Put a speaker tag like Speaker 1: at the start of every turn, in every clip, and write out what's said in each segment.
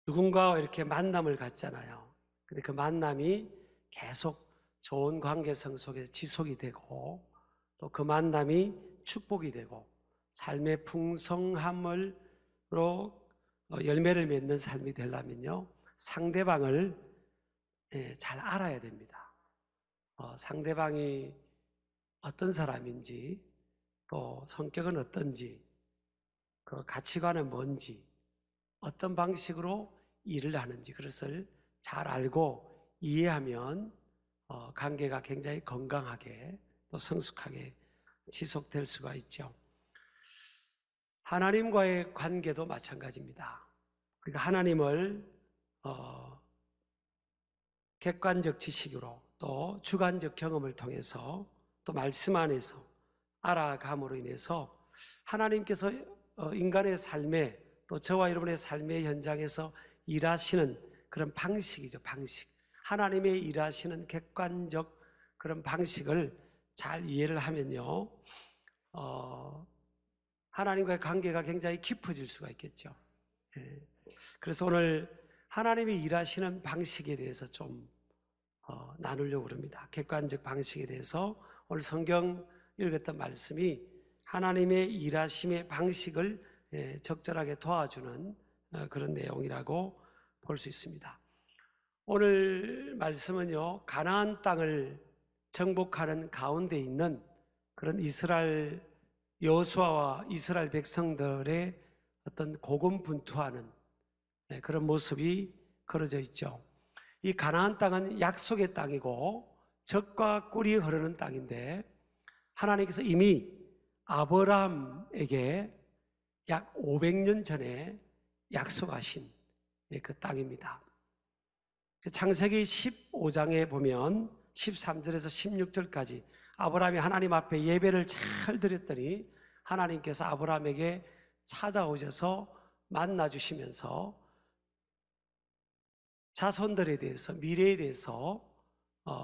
Speaker 1: 누군가와 이렇게 만남을 갖잖아요. 근데 그 만남이 계속 좋은 관계성 속에 지속이 되고 또 그 만남이 축복이 되고 삶의 풍성함으로 열매를 맺는 삶이 되려면요, 상대방을 잘 알아야 됩니다. 상대방이 어떤 사람인지, 또 성격은 어떤지, 그 가치관은 뭔지, 어떤 방식으로 일을 하는지 그것을 잘 알고 이해하면 관계가 굉장히 건강하게 또 성숙하게 지속될 수가 있죠. 하나님과의 관계도 마찬가지입니다. 그러니까 하나님을 객관적 지식으로 또 주관적 경험을 통해서 또 말씀 안에서 알아감으로 인해서 하나님께서 인간의 삶에 또 저와 여러분의 삶의 현장에서 일하시는 그런 방식이죠. 방식. 하나님의 일하시는 객관적 그런 방식을 잘 이해를 하면요, 하나님과의 관계가 굉장히 깊어질 수가 있겠죠. 그래서 오늘 하나님이 일하시는 방식에 대해서 좀 나누려고 합니다. 객관적 방식에 대해서 오늘 성경 읽었던 말씀이 하나님의 일하심의 방식을 적절하게 도와주는 그런 내용이라고 볼 수 있습니다. 오늘 말씀은요, 가나안 땅을 정복하는 가운데 있는 그런 이스라엘 여호수아와 이스라엘 백성들의 어떤 고군분투하는 그런 모습이 그려져 있죠. 이 가나안 땅은 약속의 땅이고 젖과 꿀이 흐르는 땅인데 하나님께서 이미 아브라함에게 약 500년 전에 약속하신 그 땅입니다. 창세기 15장에 보면 13절에서 16절까지 아브라함이 하나님 앞에 예배를 잘 드렸더니 하나님께서 아브라함에게 찾아오셔서 만나주시면서 자손들에 대해서, 미래에 대해서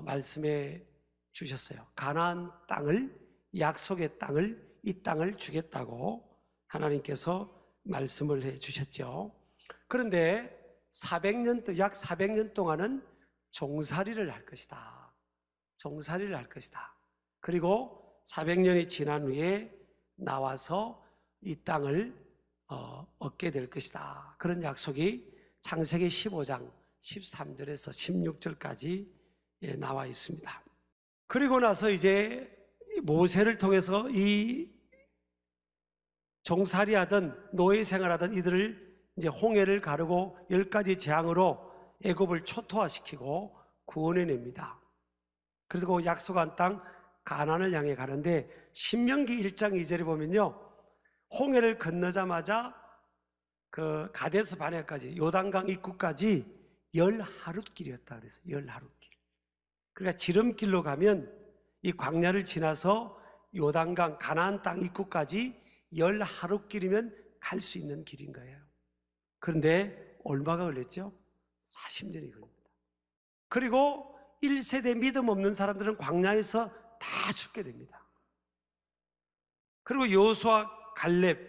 Speaker 1: 말씀해 주셨어요. 가나안 땅을, 약속의 땅을, 이 땅을 주겠다고 하나님께서 말씀을 해 주셨죠. 그런데 약 400년 동안은 종살이를 할 것이다. 종살이를 할 것이다. 그리고 400년이 지난 후에 나와서 이 땅을 얻게 될 것이다. 그런 약속이 창세기 15장 13절에서 16절까지 나와 있습니다. 그리고 나서 이제 모세를 통해서 이 종살이하던 노예 생활하던 이들을 이제 홍해를 가르고 10가지 재앙으로 애굽을 초토화시키고 구원해냅니다. 그래서 그 약속한 땅 가나안을 향해 가는데 신명기 1장 2절에 보면요, 홍해를 건너자마자 그 가데스 바네아까지 요단강 입구까지 10하룻길이었다 그래서 10하룻길. 그러니까 지름길로 가면 이 광야를 지나서 요단강 가나안 땅 입구까지 10하룻길이면 갈 수 있는 길인 거예요. 그런데 얼마가 걸렸죠? 40년이 걸립니다. 그리고 1세대 믿음 없는 사람들은 광야에서 다 죽게 됩니다. 그리고 여호수아 갈렙,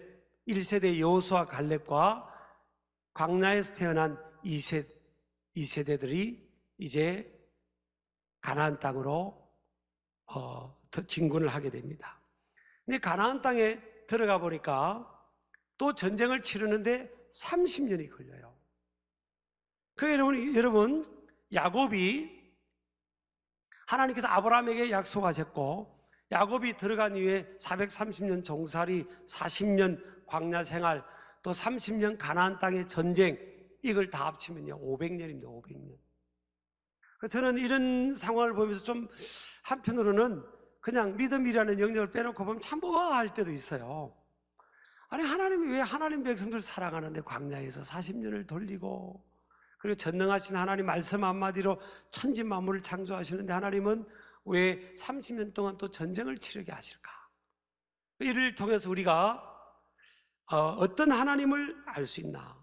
Speaker 1: 1세대 여호수아 갈렙과 광야에서 태어난 2세대들이 이제 가나안 땅으로 진군을 하게 됩니다. 근데 가나안 땅에 들어가 보니까 또 전쟁을 치르는데 30년이 걸려요. 그러니까 여러분, 야곱이 하나님께서 아브라함에게 약속하셨고 야곱이 들어간 이후에 430년 종살이, 40년 광야 생활, 또 30년 가나안 땅의 전쟁, 이걸 다 합치면요 500년입니다. 500년. 저는 이런 상황을 보면서 좀 한편으로는 그냥 믿음이라는 영역을 빼놓고 보면 참 뭐할 때도 있어요. 아니, 하나님이 왜 하나님 백성들 사랑하는데 광야에서 40년을 돌리고, 그리고 전능하신 하나님 말씀 한마디로 천지 만물을 창조하시는데 하나님은 왜 30년 동안 또 전쟁을 치르게 하실까? 이를 통해서 우리가 어떤 하나님을 알 수 있나?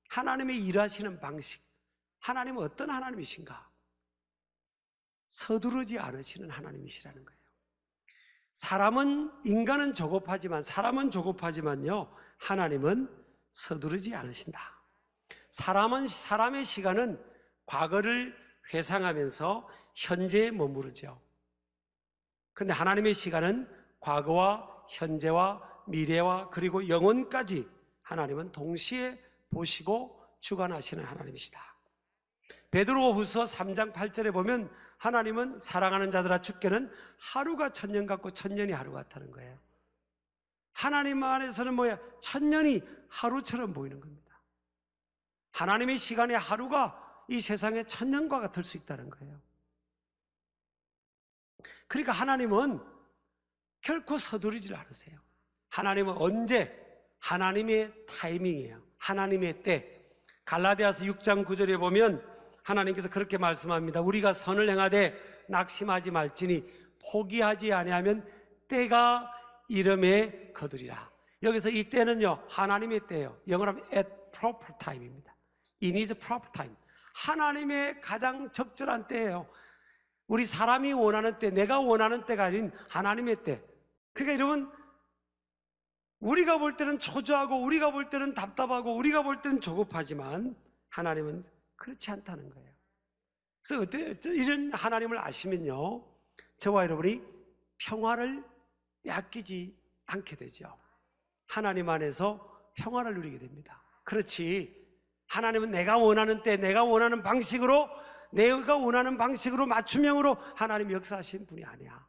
Speaker 1: 하나님의 일하시는 방식, 하나님은 어떤 하나님이신가? 서두르지 않으시는 하나님이시라는 거예요. 인간은 조급하지만요, 하나님은 서두르지 않으신다. 사람의 시간은 과거를 회상하면서 현재에 머무르죠. 그런데 하나님의 시간은 과거와 현재와 미래와 그리고 영원까지 하나님은 동시에 보시고 주관하시는 하나님이시다. 베드로후서 3장 8절에 보면 하나님은 사랑하는 자들아 주께는 하루가 천년 같고 천년이 하루 같다는 거예요. 하나님 안에서는 뭐야? 천년이 하루처럼 보이는 겁니다. 하나님의 시간의 하루가 이 세상의 천년과 같을 수 있다는 거예요. 그러니까 하나님은 결코 서두르질 않으세요. 하나님은 언제? 하나님의 타이밍이에요. 하나님의 때. 갈라디아서 6장 9절에 보면 하나님께서 그렇게 말씀합니다. 우리가 선을 행하되 낙심하지 말지니 포기하지 아니하면 때가 이름에 거두리라. 여기서 이 때는요, 하나님의 때예요. 영어로 하면 at proper time입니다. It is proper time. 하나님의 가장 적절한 때예요. 우리 사람이 원하는 때, 내가 원하는 때가 아닌 하나님의 때. 그러니까 여러분, 우리가 볼 때는 초조하고 우리가 볼 때는 답답하고 우리가 볼 때는 조급하지만 하나님은 그렇지 않다는 거예요. 그래서 이런 하나님을 아시면요, 저와 여러분이 평화를 뺏기지 않게 되죠. 하나님 안에서 평화를 누리게 됩니다. 그렇지, 하나님은 내가 원하는 때, 내가 원하는 방식으로, 내가 원하는 방식으로 맞춤형으로 하나님 역사하신 분이 아니야.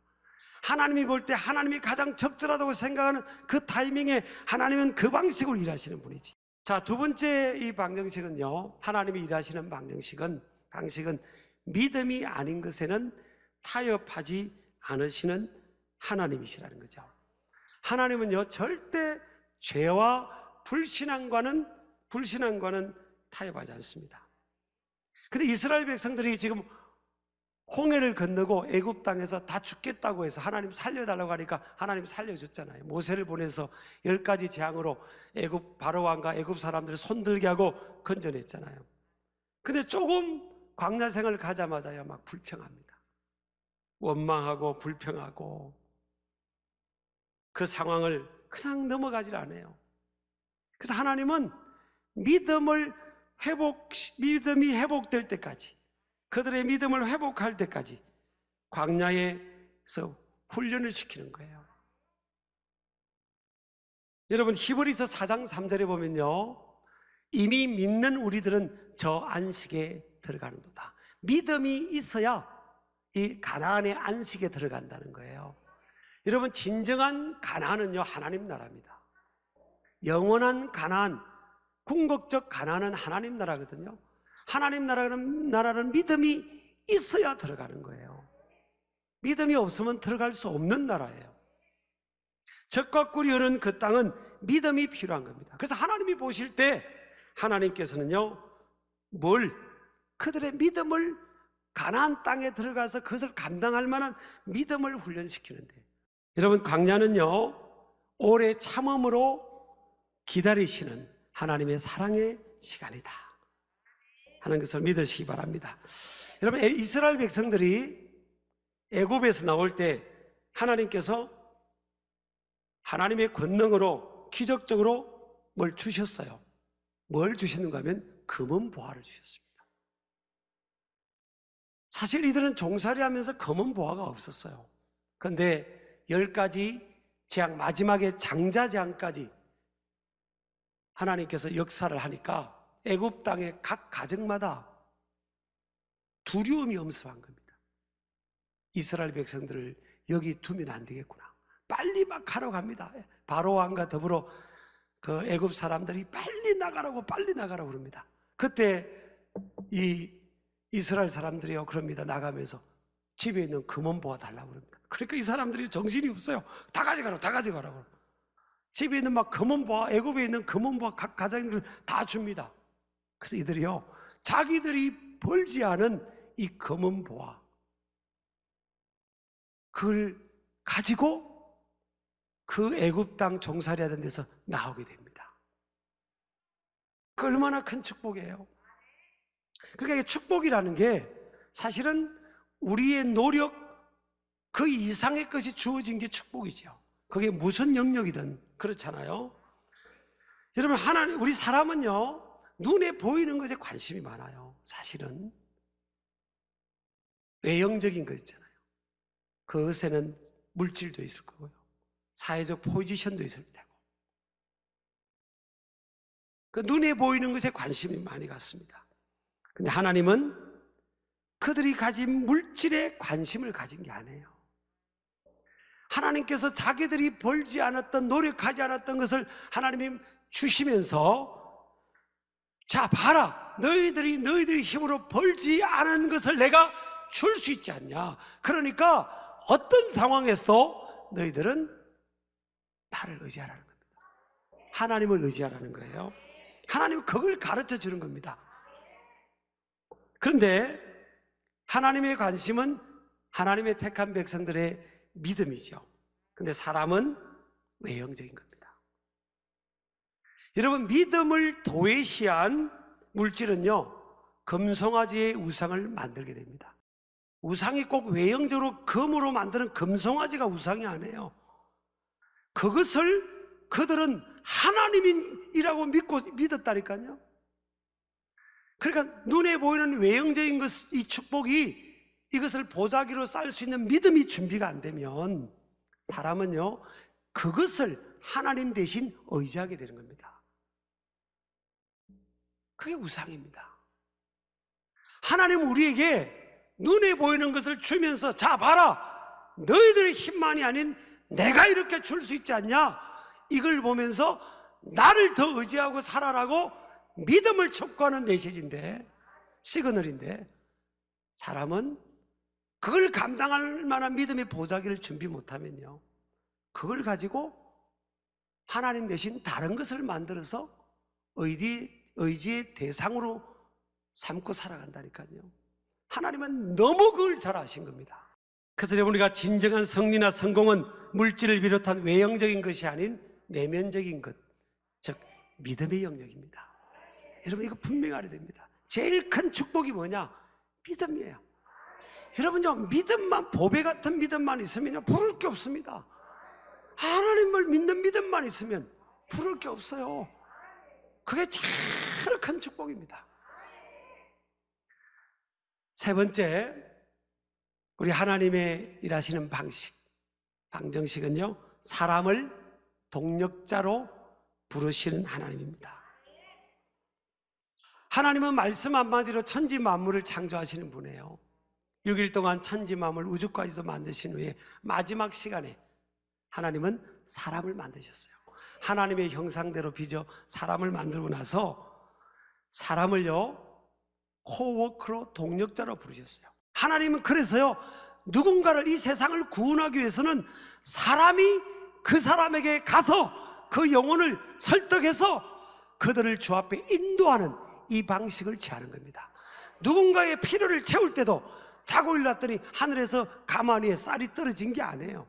Speaker 1: 하나님이 볼 때 하나님이 가장 적절하다고 생각하는 그 타이밍에 하나님은 그 방식으로 일하시는 분이지. 자, 두 번째 이 방정식은요, 하나님이 일하시는 방식은 믿음이 아닌 것에는 타협하지 않으시는 하나님이시라는 거죠. 하나님은요, 절대 죄와 불신앙과는 타협하지 않습니다. 근데 이스라엘 백성들이 지금 홍해를 건너고 애굽 땅에서 다 죽겠다고 해서 하나님 살려달라고 하니까 하나님 살려줬잖아요. 모세를 보내서 10가지 재앙으로 애굽 바로왕과 애굽 사람들을 손들게 하고 건져냈잖아요. 근데 조금 광야 생활을 가자마자야 막 불평합니다. 원망하고 불평하고 그 상황을 그냥 넘어가질 않아요. 그래서 하나님은 믿음이 회복될 때까지, 그들의 믿음을 회복할 때까지 광야에서 훈련을 시키는 거예요. 여러분, 히브리서 4장 3절에 보면요, 이미 믿는 우리들은 저 안식에 들어가는도다. 믿음이 있어야 이 가나안의 안식에 들어간다는 거예요. 여러분, 진정한 가나안은요, 하나님 나라입니다. 영원한 가나안, 궁극적 가나안은 하나님 나라거든요. 하나님 나라는 믿음이 있어야 들어가는 거예요. 믿음이 없으면 들어갈 수 없는 나라예요. 젖과 꿀이 흐르는 그 땅은 믿음이 필요한 겁니다. 그래서 하나님이 보실 때 하나님께서는요, 그들의 믿음을 가나안 땅에 들어가서 그것을 감당할 만한 믿음을 훈련시키는데, 여러분, 광야는요, 오래 참음으로 기다리시는 하나님의 사랑의 시간이다 하는 것을 믿으시기 바랍니다. 여러분, 이스라엘 백성들이 애굽에서 나올 때 하나님께서 하나님의 권능으로 기적적으로 뭘 주셨어요. 뭘 주셨는가 하면 검은 보화를 주셨습니다. 사실 이들은 종살이 하면서 검은 보화가 없었어요. 그런데 10가지 재앙, 마지막에 장자재앙까지 하나님께서 역사를 하니까 애굽 땅의 각 가정마다 두려움이 엄습한 겁니다. 이스라엘 백성들을 여기 두면 안 되겠구나. 빨리 막 하러 갑니다. 바로왕과 더불어 그 애굽 사람들이 빨리 나가라고 그럽니다. 그때 이 이스라엘 사람들이요, 그럽니다. 나가면서 집에 있는 금은 보아 달라고 그럽니다. 그러니까 이 사람들이 정신이 없어요. 다 가져가라고. 집에 있는 막 금은 보아, 애굽에 있는 금은 보아 각 가정들 다 줍니다. 그래서 이들이요, 자기들이 벌지 않은 이 금은 보아, 그걸 가지고 그 애굽 땅 종살이 하던 데서 나오게 됩니다. 그 얼마나 큰 축복이에요. 그러니까 축복이라는 게 사실은 우리의 노력 그 이상의 것이 주어진 게 축복이죠. 그게 무슨 영역이든 그렇잖아요. 여러분, 우리 사람은요, 눈에 보이는 것에 관심이 많아요. 사실은 외형적인 것 있잖아요. 그것에는 물질도 있을 거고요, 사회적 포지션도 있을 테고, 그 눈에 보이는 것에 관심이 많이 갔습니다. 근데 하나님은 그들이 가진 물질에 관심을 가진 게 아니에요. 하나님께서 자기들이 벌지 않았던, 노력하지 않았던 것을 하나님이 주시면서, 자 봐라, 너희들이 힘으로 벌지 않은 것을 내가 줄 수 있지 않냐. 그러니까 어떤 상황에서도 너희들은 나를 의지하라는 겁니다. 하나님을 의지하라는 거예요. 하나님은 그걸 가르쳐 주는 겁니다. 그런데 하나님의 관심은 하나님의 택한 백성들의 믿음이죠. 근데 사람은 외형적인 겁니다. 여러분, 믿음을 도외시한 물질은요, 금송아지의 우상을 만들게 됩니다. 우상이 꼭 외형적으로 금으로 만드는 금송아지가 우상이 아니에요. 그것을 그들은 하나님이라고 믿었다니까요. 그러니까 눈에 보이는 외형적인 것, 이 축복이, 이것을 보자기로 쌓을 수 있는 믿음이 준비가 안 되면 사람은요, 그것을 하나님 대신 의지하게 되는 겁니다. 그게 우상입니다. 하나님은 우리에게 눈에 보이는 것을 주면서, 자 봐라, 너희들의 힘만이 아닌 내가 이렇게 줄 수 있지 않냐, 이걸 보면서 나를 더 의지하고 살아라고 믿음을 촉구하는 메시지인데, 시그널인데, 사람은 그걸 감당할 만한 믿음의 보자기를 준비 못하면요, 그걸 가지고 하나님 대신 다른 것을 만들어서 의지의 대상으로 삼고 살아간다니까요. 하나님은 너무 그걸 잘 아신 겁니다. 그래서 우리가 진정한 승리나 성공은 물질을 비롯한 외형적인 것이 아닌 내면적인 것, 즉 믿음의 영역입니다. 여러분, 이거 분명히 알아야 됩니다. 제일 큰 축복이 뭐냐? 믿음이에요. 여러분요, 믿음만, 보배 같은 믿음만 있으면요, 부를 게 없습니다. 하나님을 믿는 믿음만 있으면 부를 게 없어요. 그게 제일 큰 축복입니다. 세 번째, 우리 하나님의 일하시는 방정식은요, 사람을 동력자로 부르시는 하나님입니다. 하나님은 말씀 한마디로 천지 만물을 창조하시는 분이에요. 6일 동안 천지 만물, 우주까지도 만드신 후에 마지막 시간에 하나님은 사람을 만드셨어요. 하나님의 형상대로 빚어 사람을 만들고 나서 사람을요, 코워커로, 동력자로 부르셨어요. 하나님은 그래서요, 누군가를, 이 세상을 구원하기 위해서는 사람이 그 사람에게 가서 그 영혼을 설득해서 그들을 주 앞에 인도하는 이 방식을 취하는 겁니다. 누군가의 필요를 채울 때도 자고 일어났더니 하늘에서 가마니에 쌀이 떨어진 게 아니에요.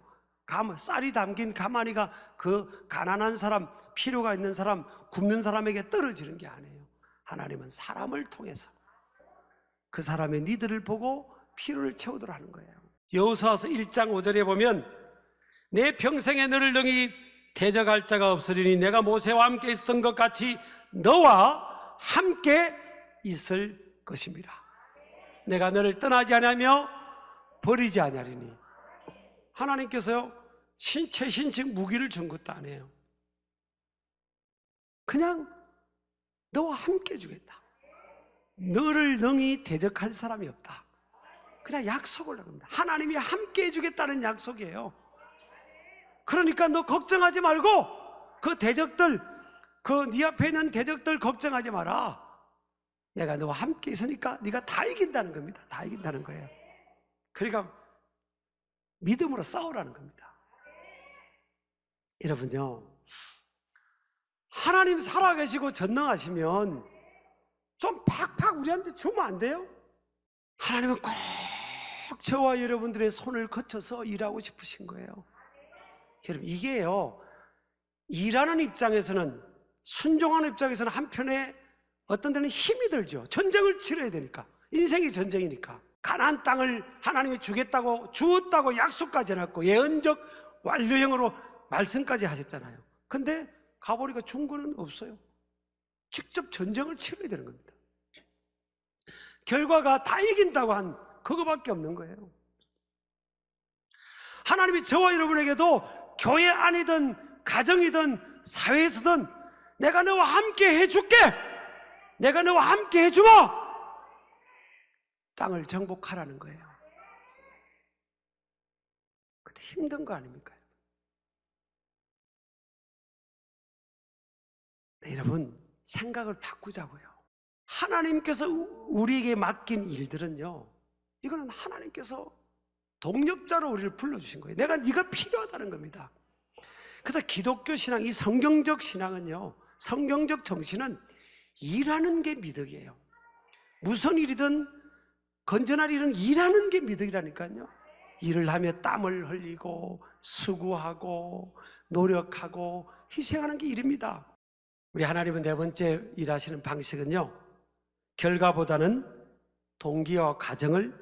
Speaker 1: 쌀이 담긴 가마니가 그 가난한 사람, 필요가 있는 사람, 굶는 사람에게 떨어지는 게 아니에요. 하나님은 사람을 통해서 그 사람의 니들을 보고 필요를 채우도록 하는 거예요. 여호수아서 1장 5절에 보면, 내 평생에 너를 능히 대적할 자가 없으리니 내가 모세와 함께 있었던 것 같이 너와 함께 있을 것입니다. 내가 너를 떠나지 아니하며 버리지 아니하리니. 하나님께서요, 최신식 무기를 준 것도 아니에요. 그냥 너와 함께 해주겠다. 너를 능히 대적할 사람이 없다. 그냥 약속을 합니다. 하나님이 함께 해주겠다는 약속이에요. 그러니까 너 걱정하지 말고 그 대적들, 그 네 앞에 있는 대적들 걱정하지 마라. 내가 너와 함께 있으니까 네가 다 이긴다는 겁니다. 다 이긴다는 거예요. 그러니까 믿음으로 싸우라는 겁니다. 여러분요, 하나님 살아계시고 전능하시면 좀 팍팍 우리한테 주면 안 돼요? 하나님은 꼭 저와 여러분들의 손을 거쳐서 일하고 싶으신 거예요. 여러분, 이게요, 일하는 입장에서는, 순종하는 입장에서는 한편에 어떤 데는 힘이 들죠. 전쟁을 치러야 되니까. 인생이 전쟁이니까. 가나안 땅을 하나님이 주었다고 약속까지 해놨고 예언적 완료형으로 말씀까지 하셨잖아요. 근데 가보니까 준 거는 없어요. 직접 전쟁을 치러야 되는 겁니다. 결과가 다 이긴다고 한 그거밖에 없는 거예요. 하나님이 저와 여러분에게도 교회 안이든 가정이든 사회에서든 내가 너와 함께 해줄게, 내가 너와 함께 해주마, 땅을 정복하라는 거예요. 근데 힘든 거 아닙니까? 여러분, 생각을 바꾸자고요. 하나님께서 우리에게 맡긴 일들은요, 이거는 하나님께서 동력자로 우리를 불러주신 거예요. 네가 필요하다는 겁니다. 그래서 기독교 신앙, 이 성경적 신앙은요, 성경적 정신은 일하는 게 미덕이에요. 무슨 일이든 건전할 일은 일하는 게 미덕이라니까요. 일을 하며 땀을 흘리고 수고하고 노력하고 희생하는 게 일입니다. 우리 하나님은 네 번째 일하시는 방식은요, 결과보다는 동기와 과정을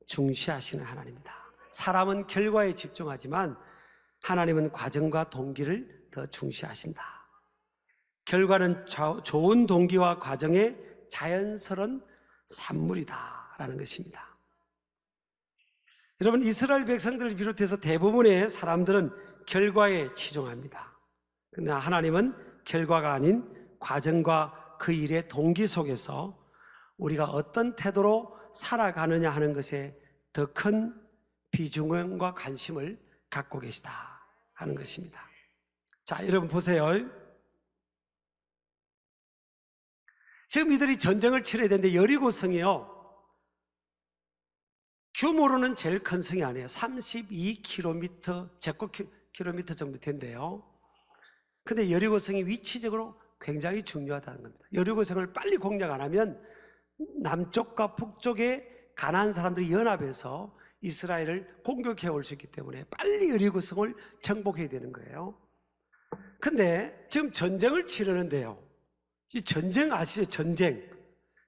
Speaker 1: 중시하시는 하나님입니다. 사람은 결과에 집중하지만 하나님은 과정과 동기를 더 중시하신다. 결과는 좋은 동기와 과정의 자연스러운 산물이다라는 것입니다. 여러분, 이스라엘 백성들을 비롯해서 대부분의 사람들은 결과에 치중합니다. 그러나 하나님은 결과가 아닌 과정과 그 일의 동기 속에서 우리가 어떤 태도로 살아가느냐 하는 것에 더 큰 비중과 관심을 갖고 계시다 하는 것입니다. 자, 여러분 보세요. 지금 이들이 전쟁을 치러야 되는데 여리고성이요, 규모로는 제일 큰 성이 아니에요. 32km, 제곱킬로미터 정도 된대요. 근데 여리고성이 위치적으로 굉장히 중요하다는 겁니다. 여리고성을 빨리 공략 안 하면 남쪽과 북쪽에 가나안 사람들이 연합해서 이스라엘을 공격해 올 수 있기 때문에 빨리 여리고성을 정복해야 되는 거예요. 근데 지금 전쟁을 치르는데요, 이 전쟁 아시죠?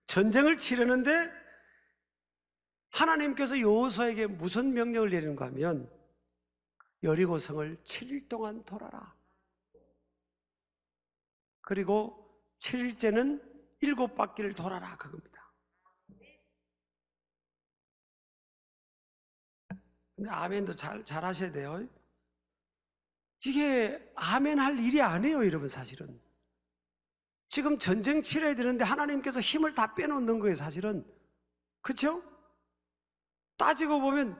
Speaker 1: 전쟁을 치르는데 하나님께서 여호수아에게 무슨 명령을 내리는가 하면 여리고성을 7일 동안 돌아라. 그리고 7일째는 7바퀴를 돌아라, 그겁니다. 근데 아멘도 잘 하셔야 돼요. 이게 아멘 할 일이 아니에요, 여러분. 사실은 지금 전쟁 치러야 되는데 하나님께서 힘을 다 빼놓는 거예요, 사실은. 그렇죠? 따지고 보면,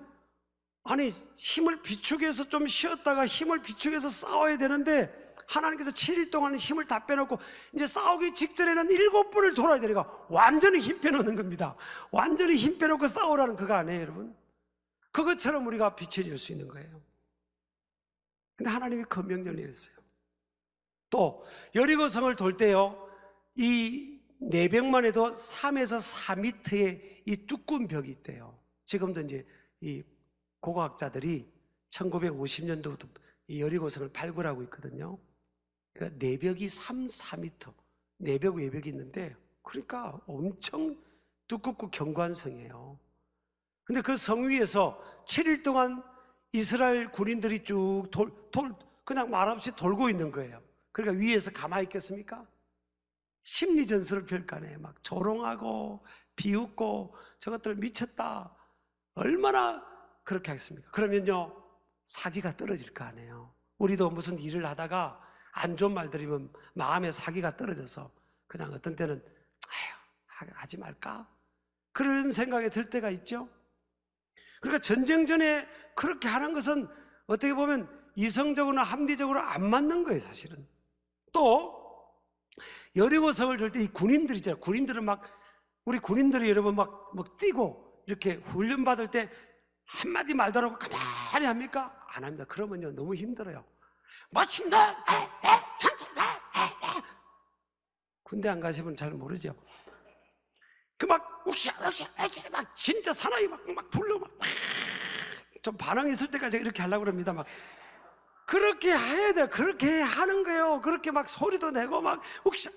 Speaker 1: 아니, 힘을 비축해서 좀 쉬었다가 힘을 비축해서 싸워야 되는데 하나님께서 7일 동안 힘을 다 빼놓고 이제 싸우기 직전에는 7번을 돌아야 되니까 완전히 힘 빼놓는 겁니다. 완전히 힘 빼놓고 싸우라는 그거 아니에요, 여러분. 그것처럼 우리가 비춰질 수 있는 거예요. 근데 하나님이 그 명령을 내렸어요. 또 여리고성을 돌 때요, 이 내벽만 해도 3에서 4m의 이 두꺼운 벽이 있대요. 지금도 이제 이 고고학자들이 1950년도부터 이 여리고성을 발굴하고 있거든요. 그러니까 내벽이 3, 4m, 내벽 외벽이 있는데, 그러니까 엄청 두껍고 견고한 성이에요. 근데 그 성 위에서 7일 동안 이스라엘 군인들이 쭉 그냥 말없이 돌고 있는 거예요. 그러니까 위에서 가만히 있겠습니까? 심리전술을 펼 거 아니에요. 막 조롱하고 비웃고 저것들 미쳤다, 얼마나 그렇게 하겠습니까? 그러면요, 사기가 떨어질 거 아니에요. 우리도 무슨 일을 하다가 안 좋은 말 들으면 마음에 사기가 떨어져서 그냥 어떤 때는 아휴, 하지 말까? 그런 생각이 들 때가 있죠. 그러니까 전쟁 전에 그렇게 하는 것은 어떻게 보면 이성적으로나 합리적으로 안 맞는 거예요, 사실은. 또 여리고성을 돌 때 이 군인들 있잖아요. 군인들은 막, 우리 군인들이 여러분 막 뛰고 이렇게 훈련 받을 때 한마디 말도 안 하고 가만히 합니까? 안 합니다. 그러면요, 너무 힘들어요. 멋진다! 군대 안 가시면 잘 모르죠. 그 막 욱샤 막 진짜 사나이 막 불러 좀 반응이 있을 때까지 이렇게 하려고 그럽니다. 막 그렇게 해야 돼요. 그렇게 하는 거예요. 그렇게 막 소리도 내고 막 욱샤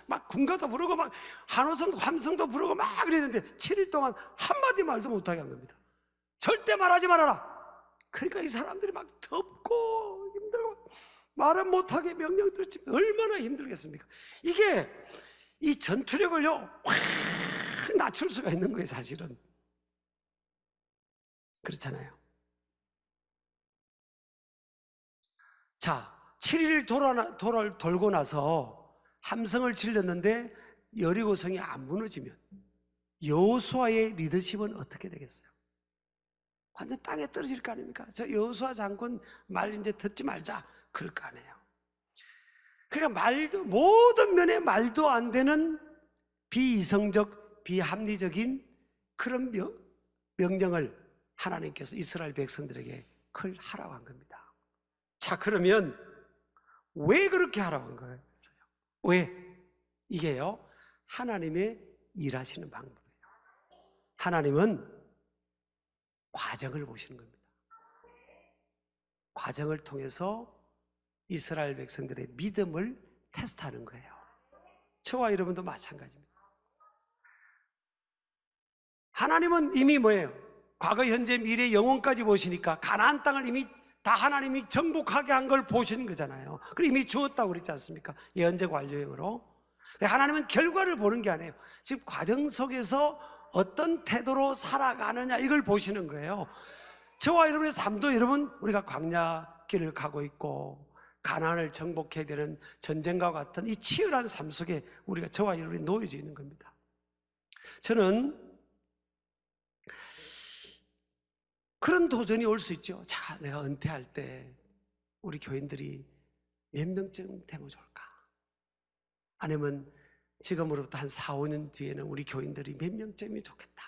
Speaker 1: 막 군가도 부르고 막 한호성도 함성도 부르고 막 그랬는데 7일 동안 한마디 말도 못하게 한 겁니다. 절대 말하지 말아라. 그러니까 이 사람들이 막 덥고 힘들고 말은 못하게 명령 들었지 얼마나 힘들겠습니까? 이게 이 전투력을요 확 낮출 수가 있는 거예요. 사실은 그렇잖아요. 자, 7일 돌고 나서 함성을 질렀는데 여리고성이 안 무너지면 여호수아의 리더십은 어떻게 되겠어요? 완전 땅에 떨어질 거 아닙니까? 저 여호수아 장군 말 이제 듣지 말자 그럴 거 아니에요. 그러니까 모든 면에 말도 안 되는 비이성적, 비합리적인 그런 명령을 하나님께서 이스라엘 백성들에게 그걸 하라고 한 겁니다. 자, 그러면 왜 그렇게 하라고 한 거예요? 왜? 이게요, 하나님의 일하시는 방법이에요. 하나님은 과정을 보시는 겁니다. 과정을 통해서 이스라엘 백성들의 믿음을 테스트하는 거예요. 저와 여러분도 마찬가지입니다. 하나님은 이미 뭐예요? 과거, 현재, 미래, 영원까지 보시니까 가나안 땅을 이미 다 하나님이 정복하게 한 걸 보시는 거잖아요. 그리고 이미 주었다고 그랬지 않습니까? 예언적 완료형으로. 하나님은 결과를 보는 게 아니에요. 지금 과정 속에서 어떤 태도로 살아가느냐 이걸 보시는 거예요. 저와 여러분의 삶도 여러분 우리가 광야길을 가고 있고 가나안을 정복해야 되는 전쟁과 같은 이 치열한 삶 속에 우리가 저와 여러분이 놓여져 있는 겁니다. 저는 그런 도전이 올 수 있죠. 자, 내가 은퇴할 때 우리 교인들이 몇 명쯤 되면 좋을까? 아니면 지금으로부터 한 4, 5년 뒤에는 우리 교인들이 몇 명쯤이 좋겠다.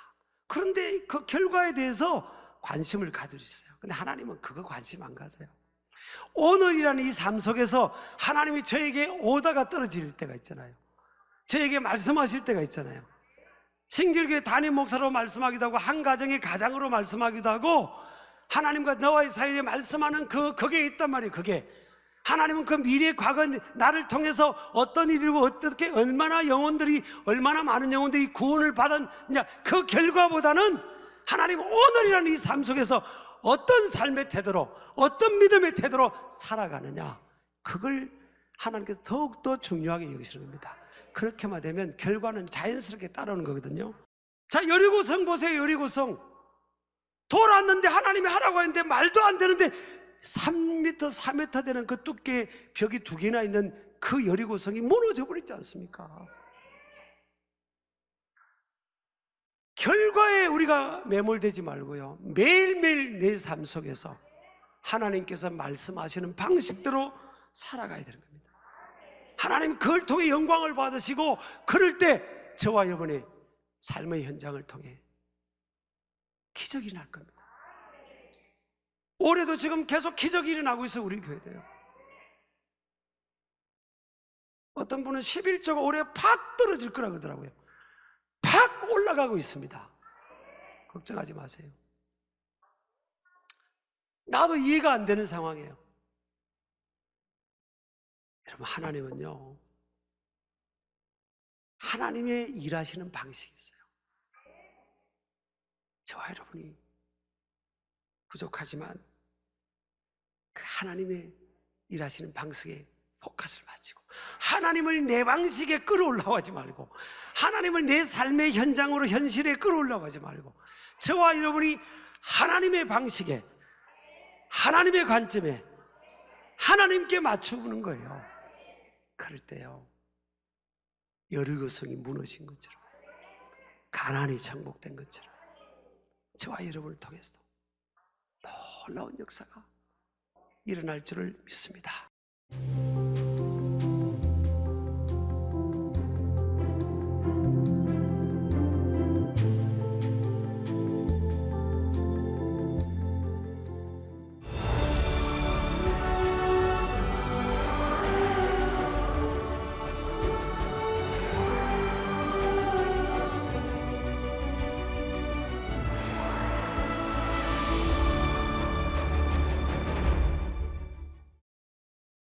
Speaker 1: 그런데 그 결과에 대해서 관심을 가질 수 있어요. 근데 하나님은 그거 관심 안 가져요. 오늘이라는 이 삶 속에서 하나님이 저에게 오다가 떨어질 때가 있잖아요. 저에게 말씀하실 때가 있잖아요. 신길교회 담임 목사로 말씀하기도 하고 한 가정의 가장으로 말씀하기도 하고 하나님과 너와의 사이에 말씀하는 그게 있단 말이에요. 그게 하나님은 그 미래 과거 나를 통해서 어떤 일이고 어떻게 얼마나 영혼들이 얼마나 많은 영혼들이 구원을 받았냐 그 결과보다는 하나님은 오늘이라는 이 삶 속에서 어떤 삶의 태도로 어떤 믿음의 태도로 살아가느냐 그걸 하나님께서 더욱더 중요하게 여기시는 겁니다. 그렇게만 되면 결과는 자연스럽게 따라오는 거거든요. 자, 여리고성 보세요. 여리고성 돌았는데 하나님이 하라고 했는데 말도 안 되는데 3m, 4m 되는 그 두께의 벽이 2개나 있는 그 여리고성이 무너져 버렸지 않습니까? 결과에 우리가 매몰되지 말고요, 매일매일 내 삶 속에서 하나님께서 말씀하시는 방식대로 살아가야 되는 겁니다. 하나님 그걸 통해 영광을 받으시고 그럴 때 저와 여러분의 삶의 현장을 통해 기적이 일어날 겁니다. 올해도 지금 계속 기적이 일어나고 있어요. 우리 교회도요. 어떤 분은 11조가 올해 팍 떨어질 거라고 그러더라고요. 팍 올라가고 있습니다. 걱정하지 마세요. 나도 이해가 안 되는 상황이에요. 여러분, 하나님은요, 하나님의 일하시는 방식이 있어요. 저와 여러분이 부족하지만 그 하나님의 일하시는 방식에 포커스를 맞추고 하나님을 내 방식에 끌어올라고 하지 말고 하나님을 내 삶의 현장으로 현실에 끌어올라고 하지 말고 저와 여러분이 하나님의 방식에 하나님의 관점에 하나님께 맞추는 거예요. 그럴 때요, 여리고성이 무너진 것처럼 가나안이 정복된 것처럼 저와 여러분을 통해서도 놀라운 역사가 일어날 줄을 믿습니다.